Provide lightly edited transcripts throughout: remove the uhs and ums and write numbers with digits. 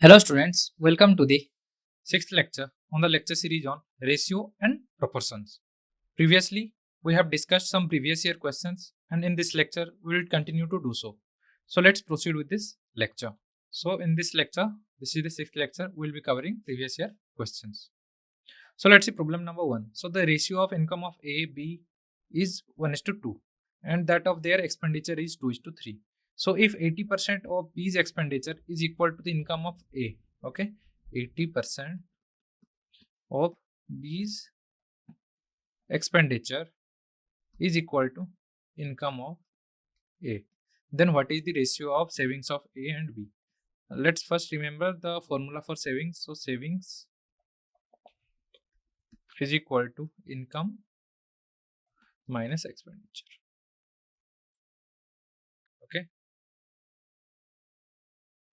Hello students, welcome to the sixth lecture on the lecture series on ratio and proportions. Previously, we have discussed some previous year questions and in this lecture, we will continue to do so. So let's proceed with this lecture. So in this lecture, this is the sixth lecture, we will be covering previous year questions. So let's see problem number 1. So the ratio of income of A, B is 1:2 and that of their expenditure is 2:3. So if 80% of B's expenditure is equal to the income of A, okay, 80% of B's expenditure is equal to income of A, then what is the ratio of savings of A and B? Let's first remember the formula for savings. So savings is equal to income minus expenditure. Okay,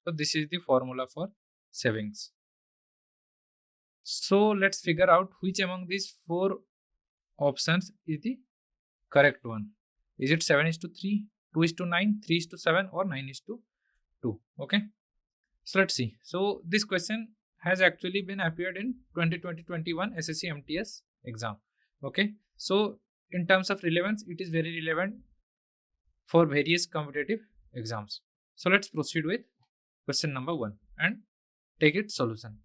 so this is the formula for savings. So let's figure out which among these four options is the correct one. Is it 7:3, 2:9, 3:7 or 9:2? Okay, so let's see. So this question has actually been appeared in 2020-21 SSC MTS exam. Okay, so in terms of relevance, it is very relevant for various competitive exams. So let's proceed with question number 1 and take its solution.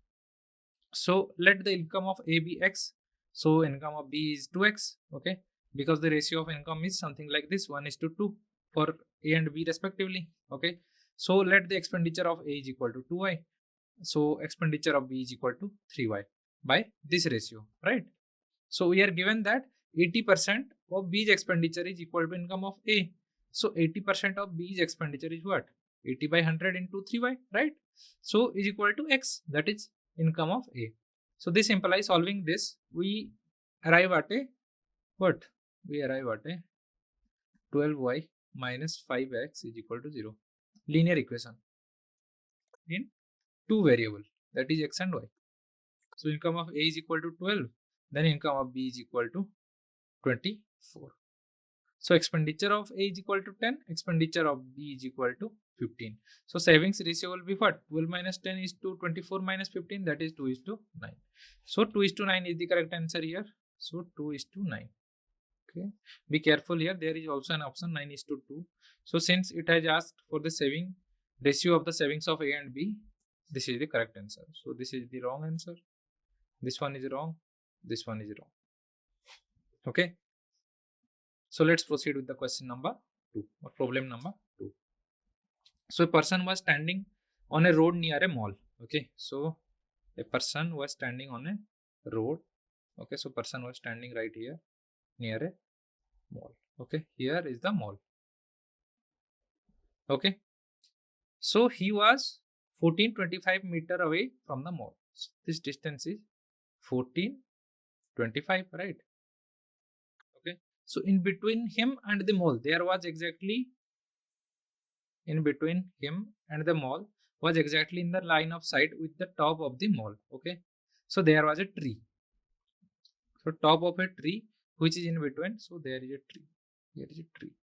So let the income of A be X. So income of B is 2X. Okay, because the ratio of income is something like this, 1:2 for A and B respectively. Okay, so let the expenditure of A is equal to 2Y. So expenditure of B is equal to 3Y by this ratio, right? So we are given that 80% of B's expenditure is equal to income of A. So 80% of B's expenditure is what? 80 by 100 into 3Y, right? So is equal to X, that is income of A. So this implies solving this, we arrive at a what? We arrive at a 12y minus 5x is equal to 0. Linear equation in two variable, that is x and y. So income of A is equal to 12, then income of B is equal to 24. So expenditure of A is equal to 10, expenditure of B is equal to 15. So savings ratio will be what? 12 minus 10 is to 24 minus 15, that is 2:9. So 2:9 is the correct answer here. So 2:9. Okay. Be careful here. There is also an option 9:2. So since it has asked for the saving ratio of the savings of A and B, this is the correct answer. So this is the wrong answer. This one is wrong. This one is wrong. Okay. So let's proceed with the question number 2 or problem number 2. So a person was standing on a road near a mall. Okay. So a person was standing on a road. Okay. So person was standing right here near a mall. Okay. Here is the mall. Okay. So he was 1425 meter away from the mall. So this distance is 1425, right? Okay. So in between him and the mall, there was exactly in between him and the mall was exactly in the line of sight with the top of the mall. Okay. So there was a tree. So top of a tree which is in between. So there is a tree. Here is a tree.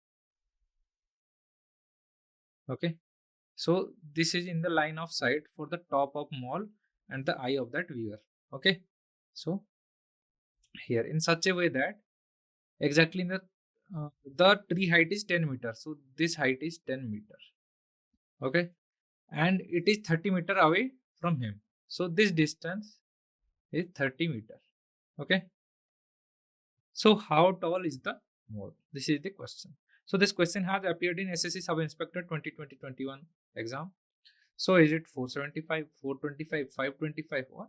Okay. So this is in the line of sight for the top of mall and the eye of that viewer. Okay. So here in such a way that exactly in the tree height is 10 meters. So this height is 10 meters. Okay. And it is 30 meter away from him. So this distance is 30 meter. Okay. So how tall is the mole? This is the question. So this question has appeared in SSC Sub Inspector 2020-21 exam. So is it 475, 425, 525 or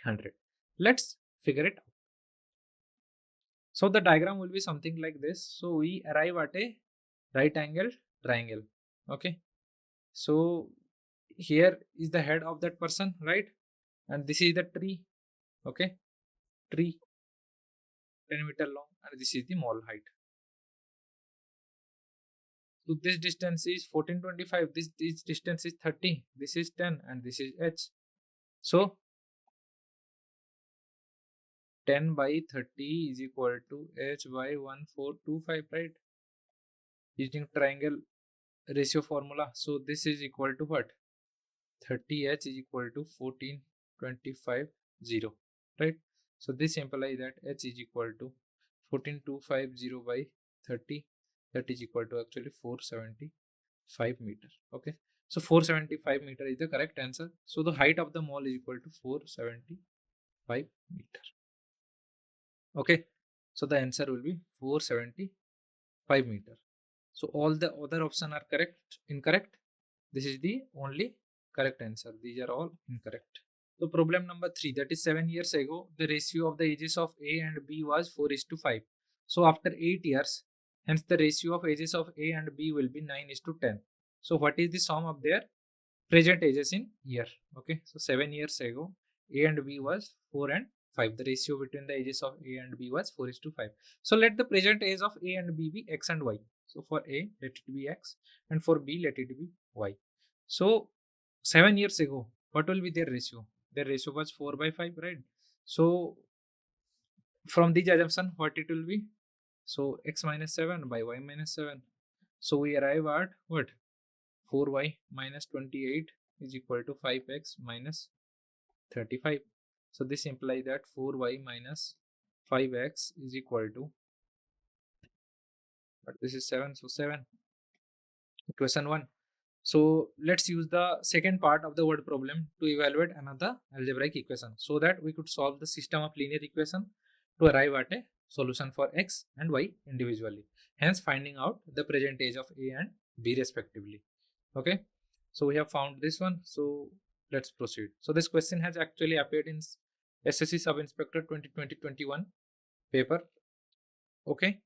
300? Let's figure it out. So the diagram will be something like this. So we arrive at a right angle triangle. Okay. So here is the head of that person, right? And this is the tree. Okay. Tree 10 meter long and this is the mall height. So this distance is 1425. This distance is 30. This is 10 and this is h. So 10 by 30 is equal to h by 1425, right? Using triangle ratio formula. So this is equal to what? 30h is equal to 14,250, right? So this implies that h is equal to 14,250 by 30. That is equal to actually 475 meter. Okay, so 475 meter is the correct answer. So the height of the mall is equal to 475 meter. Okay, so the answer will be 475 meter. So all the other options are correct, incorrect. This is the only correct answer. These are all incorrect. So problem number 3, that is 7 years ago, the ratio of the ages of A and B was 4:5. So after 8 years, hence the ratio of ages of A and B will be 9:10. So what is the sum of their present ages in year? Okay, so 7 years ago, A and B was 4 and 5. The ratio between the ages of A and B was 4:5. So let the present age of A and B be X and Y. So for A, let it be X, and for B, let it be Y. So 7 years ago, what will be their ratio? Their ratio was 4/5, right? So from this assumption, what it will be? So x minus 7 by y minus 7. So we arrive at what? 4y minus 28 is equal to 5x minus 35. So this implies that 4y minus 5x is equal to, but this is 7, so 7. Equation 1. So let's use the second part of the word problem to evaluate another algebraic equation so that we could solve the system of linear equation to arrive at a solution for x and y individually, hence finding out the present age of A and B respectively. Okay, so we have found this one, so let's proceed. So this question has actually appeared in SSC Sub Inspector 2020-21 paper. Okay,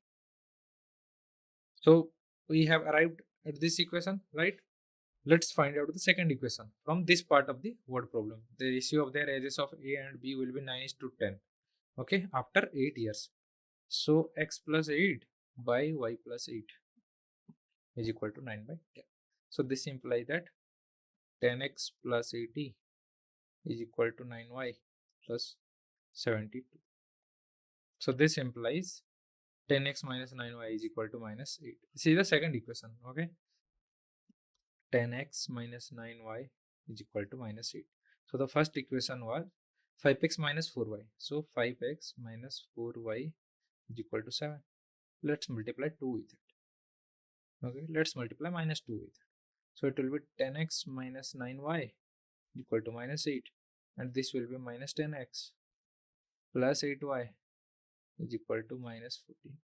so we have arrived at this equation, right? Let's find out the second equation from this part of the word problem. The ratio of their ages of A and B will be 9:10. Okay, after 8 years. So x plus 8 by y plus 8 is equal to 9 by 10. So this implies that 10x plus 80 is equal to 9y plus 72. So this implies 10x minus 9y is equal to minus 8. This is the second equation. Okay, 10x minus 9y is equal to minus 8. So the first equation was 5x minus 4y. So 5x minus 4y is equal to 7. Let's multiply 2 with it. Okay, let's multiply minus 2 with it. So it will be 10x minus 9y equal to minus 8. And this will be minus 10x plus 8y is equal to minus 14.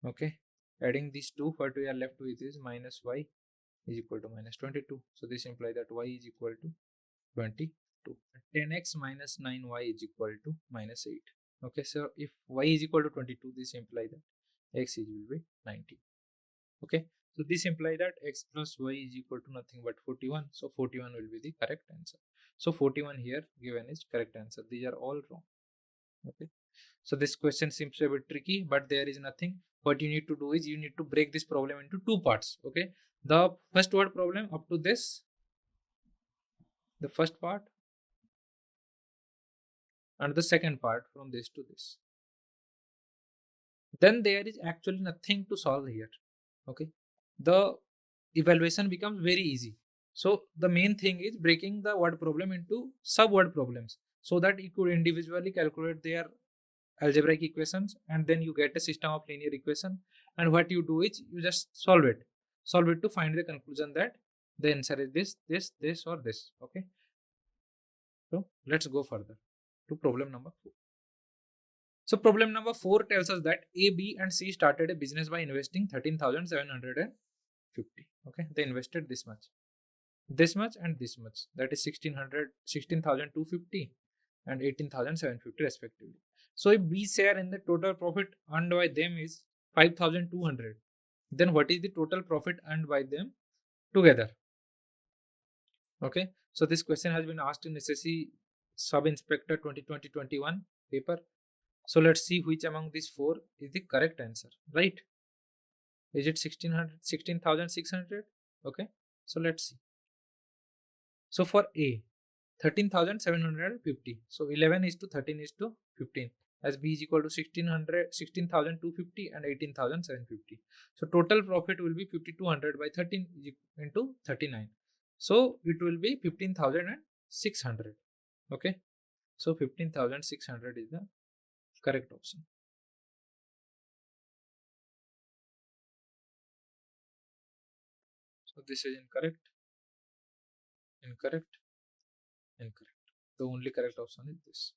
Okay, adding these two, what we are left with is minus y is equal to minus 22. So this implies that y is equal to 22. 10x minus 9y is equal to minus 8. Okay, so if y is equal to 22, this implies that x is will be 19. Okay, so this implies that x plus y is equal to nothing but 41. So 41 will be the correct answer. So 41 here given is correct answer. These are all wrong. Okay, so this question seems a bit tricky, but there is nothing. What you need to do is you need to break this problem into two parts. Okay, the first word problem up to this, the first part, and the second part from this to this. Then there is actually nothing to solve here. Okay, the evaluation becomes very easy. So the main thing is breaking the word problem into sub word problems so that you could individually calculate their algebraic equations, and then you get a system of linear equation, and what you do is you just solve it to find the conclusion that the answer is this or this. Okay, so let's go further to problem number 4. So problem number 4 tells us that A, B and C started a business by investing 13,750. Okay, they invested this much and this much, that is 16,250 and 18,750 respectively. So if B share in the total profit earned by them is 5,200, then what is the total profit earned by them together? Okay, so this question has been asked in SSC Sub Inspector 2020-21 paper. So let's see which among these four is the correct answer, right? Is it 16,600? Okay, so let's see. So for A, 13,750. So 11 is to 13 is to 15. As B is equal to 16,250 and 18,750. So total profit will be 5,200 by 13 into 39. So it will be 15,600. Okay. So 15,600 is the correct option. So this is incorrect, incorrect, incorrect. The only correct option is this.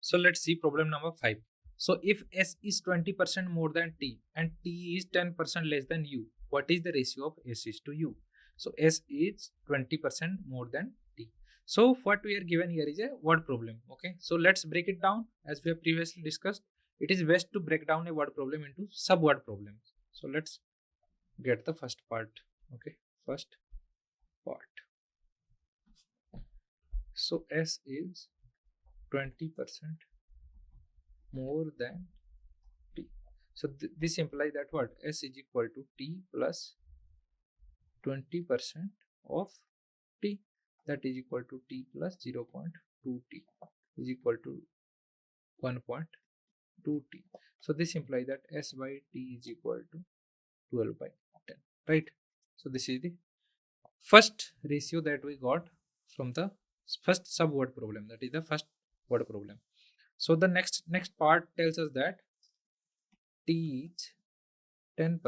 So let's see problem number 5. So if S is 20% more than T and T is 10% less than U, what is the ratio of S is to U? So S is 20% more than T. So what we are given here is a word problem. Okay. So let's break it down as we have previously discussed. It is best to break down a word problem into sub-word problems. So let's get the first part. Okay. First part. So S is 20% more than T. So this implies that what? S is equal to T plus 20% of T, that is equal to T plus 0.2 T is equal to 1.2 T. So this implies that S by T is equal to 12 by 10, right? So this is the first ratio that we got from the first sub-word problem, that is the first word problem. So the next part tells us that T is 10%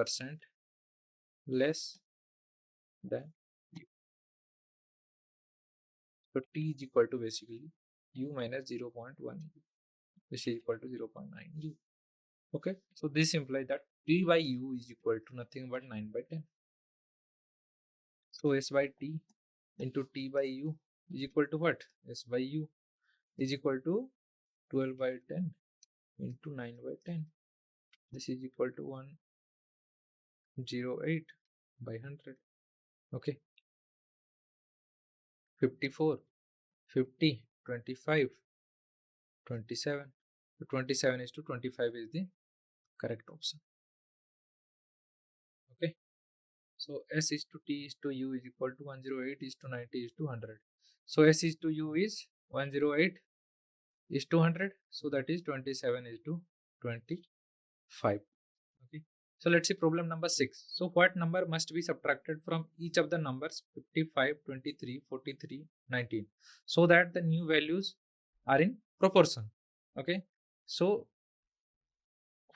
less than U. So T is equal to basically U minus 0.1 U, which is equal to 0.9 U. Okay, so this implies that T by U is equal to nothing but 9 by 10. So S by T into T by U is equal to what? S by U is equal to 12 by 10 into 9 by 10. This is equal to 108 by 100. Okay, 54, 50, 25, 27. So 27 is to 25 is the correct option. Okay, so S is to T is to U is equal to 108 is to 90 is to 100. So S is to U is 108 is to 100. So that is 27 is to 25. Okay. So let's see problem number 6. So what number must be subtracted from each of the numbers 55, 23, 43, 19 so that the new values are in proportion? Okay. So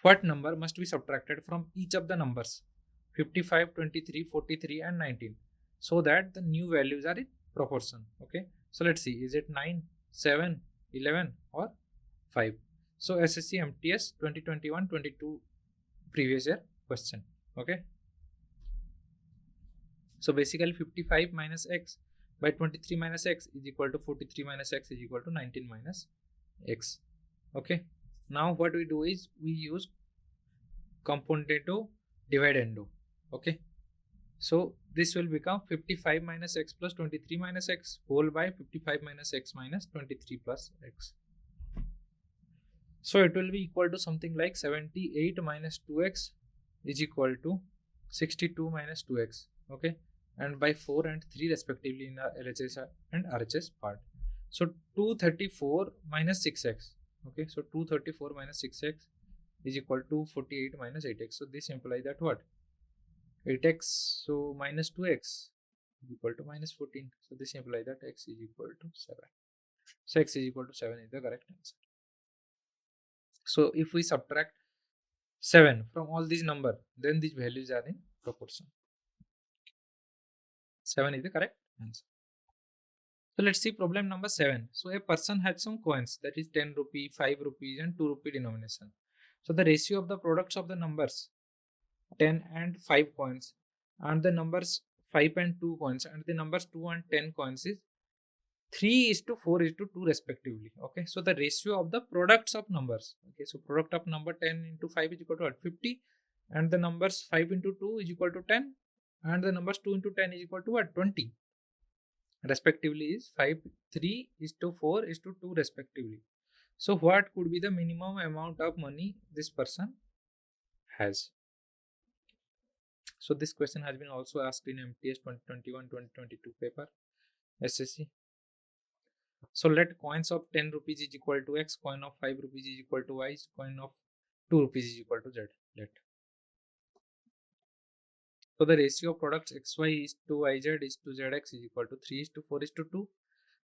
what number must be subtracted from each of the numbers 55, 23, 43 and 19 so that the new values are in proportion? Okay. So let's see, is it 9, 7, 11 or 5? So SSC MTS 2021-22 previous year question. Okay. So basically 55 minus x by 23 minus x is equal to 43 minus x is equal to 19 minus x. Okay. Now what we do is we use componendo dividendo. Okay. So this will become 55 minus x plus 23 minus x whole by 55 minus x minus 23 plus x. So it will be equal to something like 78 minus 2x is equal to 62 minus 2x. Okay. And by 4 and 3 respectively in the LHS and RHS part. So 234 minus 6x. Okay. So 234 minus 6x is equal to 48 minus 8x. So this implies that what? 8x, so minus 2x is equal to minus 14. So this implies that x is equal to 7. So x is equal to 7 is the correct answer. So if we subtract 7 from all these numbers, then these values are in proportion. 7 is the correct answer. So let's see problem number 7. So a person had some coins, that is 10 rupee, 5 rupees and 2 rupee denomination. So the ratio of the products of the numbers 10 and 5 coins and the numbers 5 and 2 coins and the numbers 2 and 10 coins is 3 is to 4 is to 2 respectively. Okay, so the ratio of the products of numbers. Okay, so product of number 10 into 5 is equal to what? 50 and the numbers 5 into 2 is equal to 10 and the numbers 2 into 10 is equal to what? 20 respectively is 5, 3 is to 4 is to 2 respectively. So what could be the minimum amount of money this person has? So this question has been also asked in MTS 2021-2022 paper SSC. So let coins of 10 rupees is equal to x, coin of 5 rupees is equal to y, coin of 2 rupees is equal to z. Let. So the ratio of products xy is to yz is to zx is equal to 3 is to 4 is to 2,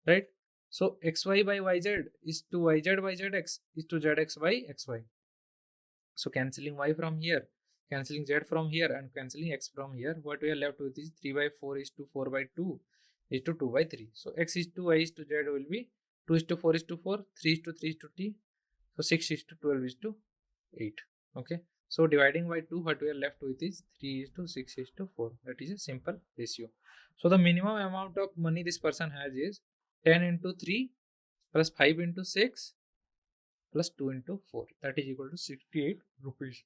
right? So xy by yz is to yz by zx is to zx by xy. So cancelling y from here, cancelling z from here, and cancelling x from here, what we are left with is 3 by 4 is to 4 by 2 is to 2 by 3. So x is to y is to z will be 2 is to 4 is to 4, 3 is to 3 is to t. So 6 is to 12 is to 8. Okay. So dividing by 2, what we are left with is 3 is to 6 is to 4. That is a simple ratio. So the minimum amount of money this person has is 10 into 3 plus 5 into 6 plus 2 into 4. That is equal to 68 rupees.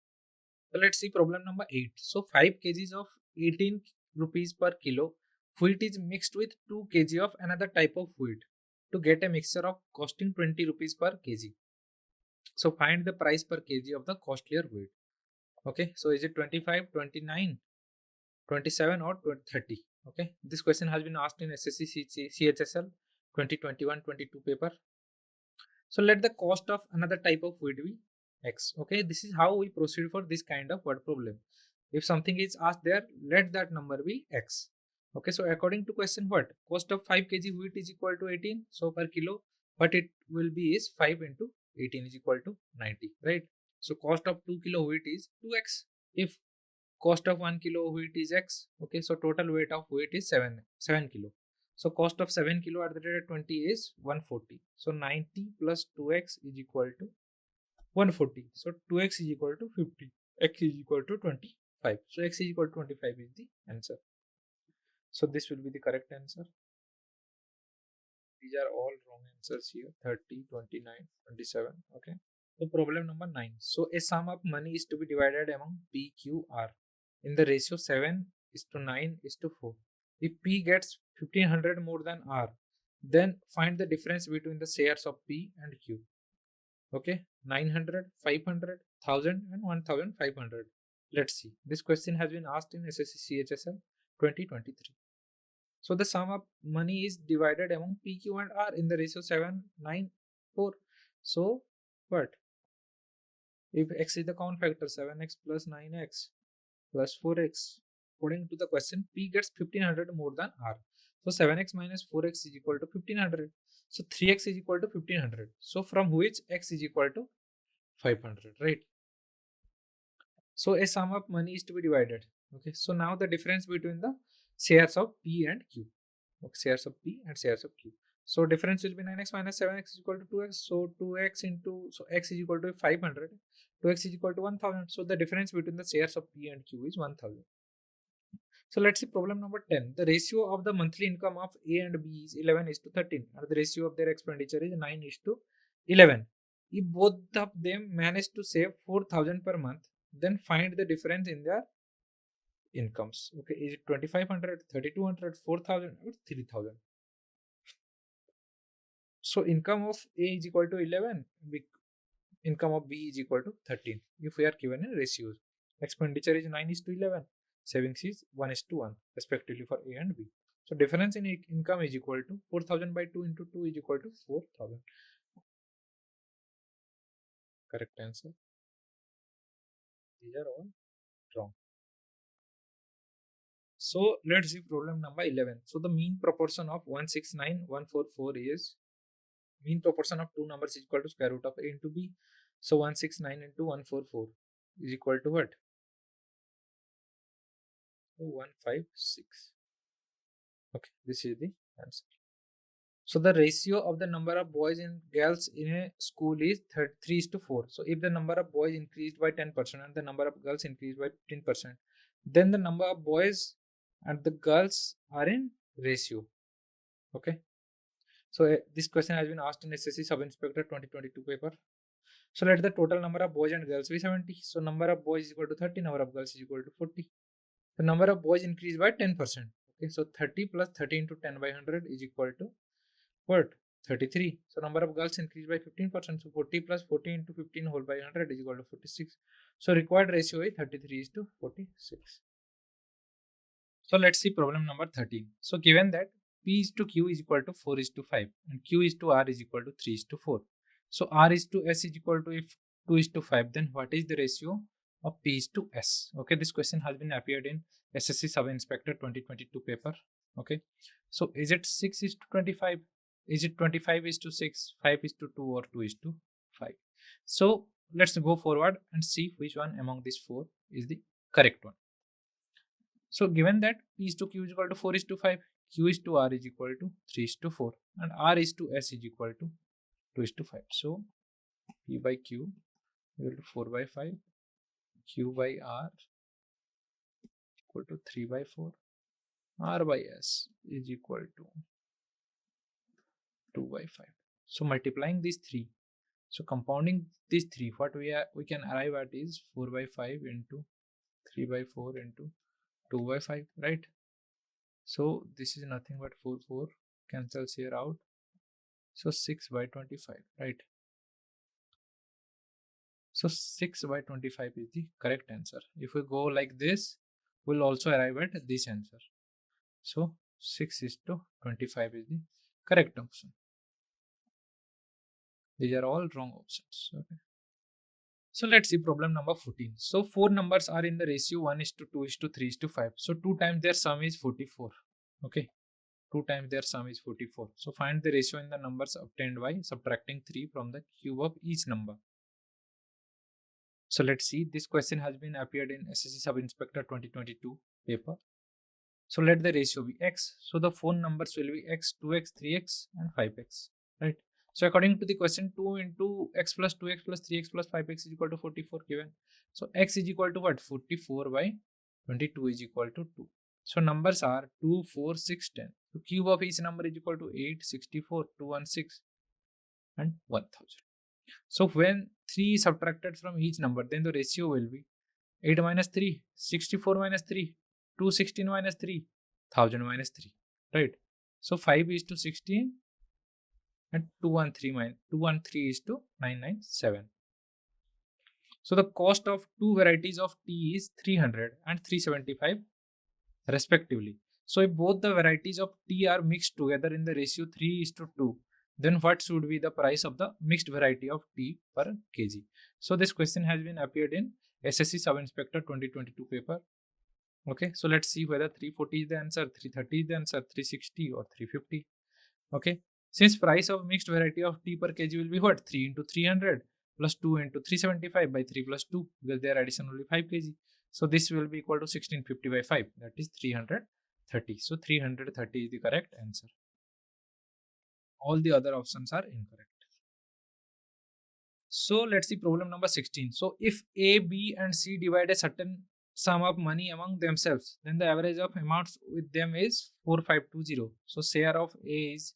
So let's see problem number 8. So 5 kgs of 18 rupees per kilo wheat is mixed with 2 kg of another type of wheat to get a mixture of costing 20 rupees per kg. So find the price per kg of the costlier wheat. Okay, so is it 25, 29, 27 or 30? Okay, this question has been asked in SSC CHSL 2021-22 paper. So let the cost of another type of wheat be x. Okay, this is how we proceed for this kind of word problem. If something is asked there, let that number be x. Okay, so according to question, what cost of 5 kg wheat is equal to 18, so per kilo what it will be is 5 into 18 is equal to 90, right? So cost of 2 kilo wheat is 2x. If cost of 1 kilo wheat is x, okay, so total weight of wheat is 7 kilo. So cost of 7 kilo at the rate of 20 is 140. So 90 plus 2x is equal to 140. So 2x is equal to 50. X is equal to 25. So x is equal to 25 is the answer. So this will be the correct answer. These are all wrong answers here. 30, 29, 27. Okay. So problem number 9. So a sum of money is to be divided among P, Q, R in the ratio 7 is to 9 is to 4. If P gets 1500 more than R, then find the difference between the shares of P and Q. Okay, 900, 500, 1000 and 1500. Let's see. This question has been asked in SSC CHSL 2023. So the sum of money is divided among P, Q and R in the ratio 7, 9, 4. So what? If x is the common factor, 7x plus 9x plus 4x. According to the question, P gets 1500 more than R. So 7x minus 4x is equal to 1500. So 3x is equal to 1500. So from which x is equal to 500, right? So a sum of money is to be divided. Okay. So now the difference between the shares of P and Q. Okay, shares of P and shares of Q. So difference will be 9x minus 7x is equal to 2x. So 2x into, so x is equal to 500. 2x is equal to 1000. So the difference between the shares of P and Q is 1000. So let's see problem number 10. The ratio of the monthly income of A and B is 11 is to 13 and the ratio of their expenditure is 9 is to 11. If both of them manage to save 4000 per month, then find the difference in their incomes. Okay, is it 2500, 3200, 4000 or 3000? So income of A is equal to 11, income of B is equal to 13 if we are given in ratios. Expenditure is 9 is to 11, savings is 1 is to 1 respectively for A and B. So difference in income is equal to 4000 by 2 into 2 is equal to 4000. Correct answer. These are all wrong. So let's see problem number 11. So the mean proportion of 169144 is, mean proportion of two numbers is equal to square root of A into B. So 169 into 144 is equal to what? 156. Okay, this is the answer. So the ratio of the number of boys and girls in a school is 3 is to 4. So if the number of boys increased by 10% and the number of girls increased by 15%, then the number of boys and the girls are in ratio. Okay. So this question has been asked in SSC Sub Inspector 2022 paper. So let the total number of boys and girls be 70. So number of boys is equal to 30, number of girls is equal to 40. The number of boys increased by 10%. Okay, so 30 plus 30 into 10 by 100 is equal to what? 33. So number of girls increased by 15%. So 40 plus 40 into 15 whole by 100 is equal to 46. So required ratio is 33 is to 46. So let's see problem number 13. So given that P is to Q is equal to 4 is to 5 and Q is to R is equal to 3 is to 4. So R is to S is equal to, if 2 is to 5, then what is the ratio of P is to S. Okay, this question has been appeared in SSC Sub Inspector 2022 paper. Okay, so is it 6 is to 25? Is it 25 is to 6, 5 is to 2, or 2 is to 5? So let's go forward and see which one among these four is the correct one. So given that P is to Q is equal to 4 is to 5, Q is to R is equal to 3 is to 4, and R is to S is equal to 2 is to 5. So P by Q equal to 4 by 5, Q by R equal to 3 by 4, R by S is equal to 2 by 5. So multiplying these three, so compounding these three, what we can arrive at is 4 by 5 into 3 by 4 into 2 by 5, right? So this is nothing but 4 cancels here out. So 6 by 25, right? So 6 by 25 is the correct answer. If we go like this, we'll also arrive at this answer. So 6 is to 25 is the correct option. These are all wrong options. Okay. So let's see problem number 14. So four numbers are in the ratio 1 is to 2 is to 3 is to 5. So 2 times their sum is 44. Okay. 2 times their sum is 44. So find the ratio in the numbers obtained by subtracting 3 from the cube of each number. So let's see, this question has been appeared in SSC Sub Inspector 2022 paper. So let the ratio be x. So the four numbers will be x, 2x, 3x and 5x, right? So according to the question, 2 into x plus 2x plus 3x plus 5x is equal to 44 given. So x is equal to what? 44 by 22 is equal to 2. So numbers are 2, 4, 6, 10. So cube of each number is equal to 8, 64, 216 and 1000. So when 3 is subtracted from each number, then the ratio will be 8 minus 3, 64 minus 3, 216 minus 3, 1000 minus 3, right? So 5 is to 16 and 213 is to 997. So the cost of two varieties of tea is 300 and 375 respectively. So if both the varieties of tea are mixed together in the ratio 3 is to 2, then what should be the price of the mixed variety of tea per kg? So this question has been appeared in SSC Sub Inspector 2022 paper. Okay, so let's see whether 340 is the answer, 330 is the answer, 360 or 350. Okay, since price of mixed variety of tea per kg will be what? 3 into 300 plus 2 into 375 by 3 plus 2, because their addition will be 5 kg. So this will be equal to 1650 by 5, that is 330. So 330 is the correct answer. All the other options are incorrect. So let's see problem number 16. So if A, B and C divide a certain sum of money among themselves, then the average of amounts with them is 4520. So share of A is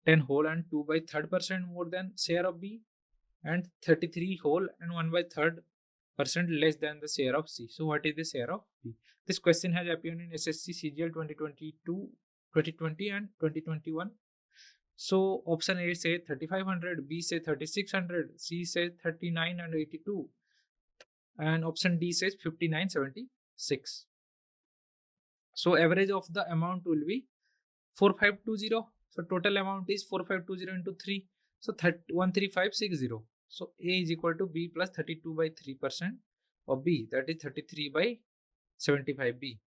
10 whole and 2 by 3rd% more than share of B, and 33 whole and 1 by 3rd% less than the share of C. So what is the share of B? This question has appeared in SSC CGL 2022, 2020 and 2021. So option A say 3500, B say 3600, C say 39 and 82, and option D says 5976. So average of the amount will be 4520. So total amount is 4520 into 3. So 13560. So A is equal to B plus 32 by 3% of B, that is 33 by 75B.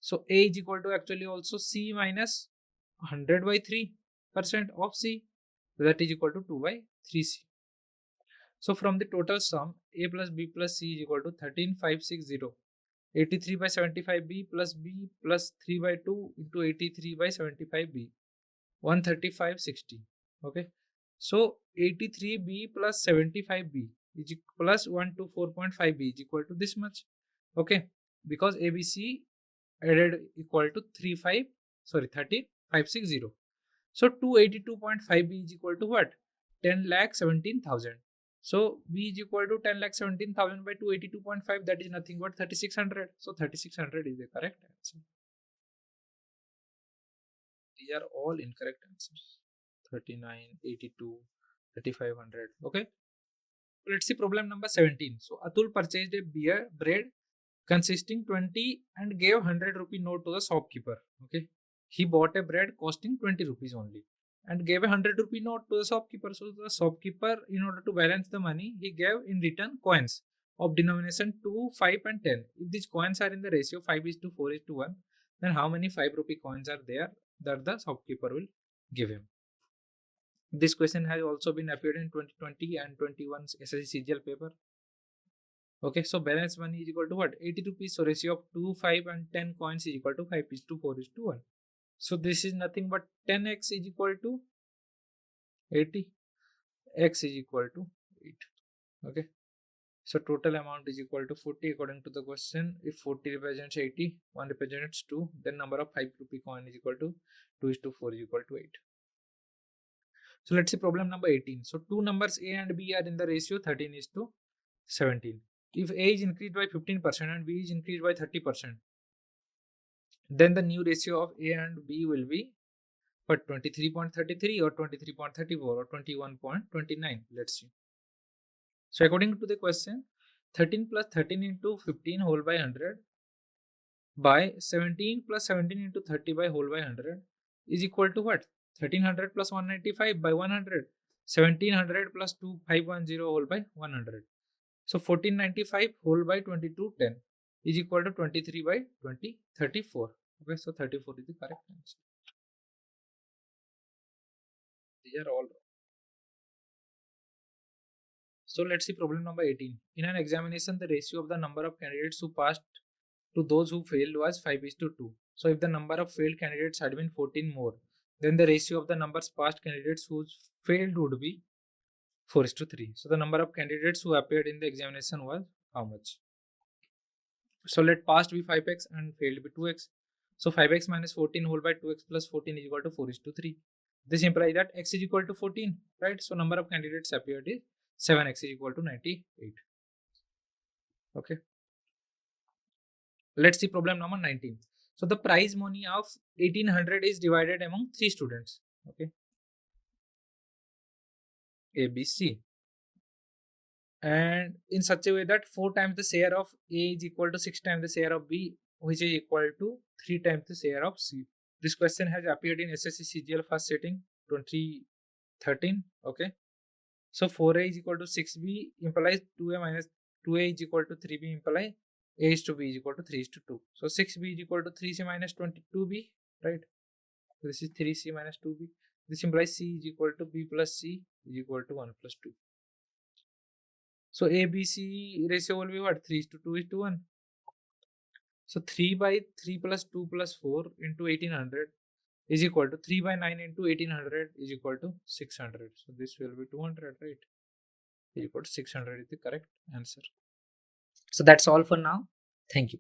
So A is equal to actually also C minus 100 by 3% of C, that is equal to 2 by 3C. So from the total sum, A plus B plus C is equal to 13560. 83 by 75B plus B plus 3 by 2 into 83 by 75B, 13560. Okay, so 83B plus 75B is plus 124.5B is equal to this much. Okay, because ABC added equal to 13560. So 282.5B is equal to what? 10,17,000. So B is equal to 10,17,000 by 282.5, that is nothing but 3600. So 3600 is the correct answer. These are all incorrect answers. 39, 82, 3500. Okay. Let's see problem number 17. So Atul purchased a bread consisting 20 and gave 100 rupee note to the shopkeeper. Okay. He bought a bread costing 20 rupees only and gave a 100 rupee note to the shopkeeper. So the shopkeeper, in order to balance the money, he gave in return coins of denomination 2, 5 and 10. If these coins are in the ratio 5:4:1, then how many 5 rupee coins are there that the shopkeeper will give him? This question has also been appeared in 2020 and 21 SSC CGL paper. Okay, so balance money is equal to what? 80 rupees. So ratio of 2, 5 and 10 coins is equal to 5:4:1. So this is nothing but 10x is equal to 80. X is equal to 8. Okay. So total amount is equal to 40 according to the question. If 40 represents 80, 1 represents 2, then number of 5 rupee coin is equal to 2:4 is equal to 8. So let's see problem number 18. So two numbers A and B are in the ratio 13:17. If A is increased by 15% and B is increased by 30%, then the new ratio of A and B will be what, 23.33 or 23.34 or 21.29. Let's see. So according to the question, 13 plus 13 into 15 whole by 100 by 17 plus 17 into 30 by whole by 100 is equal to what? 1300 plus 195 by 100. 1700 plus 2510 whole by 100. So 1495 whole by 2210 is equal to 23 by 20, 34. Okay, so 34 is the correct answer. These are all wrong. So let's see problem number 18. In an examination, the ratio of the number of candidates who passed to those who failed was 5:2. So if the number of failed candidates had been 14 more, then the ratio of the numbers passed candidates who failed would be 4:3. So the number of candidates who appeared in the examination was how much? So let passed be 5x and failed be 2x. So 5x minus 14 whole by 2x plus 14 is equal to 4:3. This implies that x is equal to 14, right? So number of candidates appeared is 7x is equal to 98. Okay. Let's see problem number 19. So the prize money of 1800 is divided among 3 students. Okay. A, B, C. And in such a way that 4 times the share of A is equal to 6 times the share of B, which is equal to 3 times the share of C. This question has appeared in SSC CGL first sitting 2013. Okay. So 4A is equal to 6B implies 2A minus 2A is equal to 3B implies A is to B is equal to 3:2. So 6B is equal to 3C minus 22B, right? This is 3C minus 2B. This implies C is equal to B plus C is equal to 1 plus 2. So ABC ratio will be what? 3:2:1. So 3 by 3 plus 2 plus 4 into 1800 is equal to 3 by 9 into 1800 is equal to 600. So this will be 200, right? Is equal to 600 is the correct answer. So that's all for now. Thank you.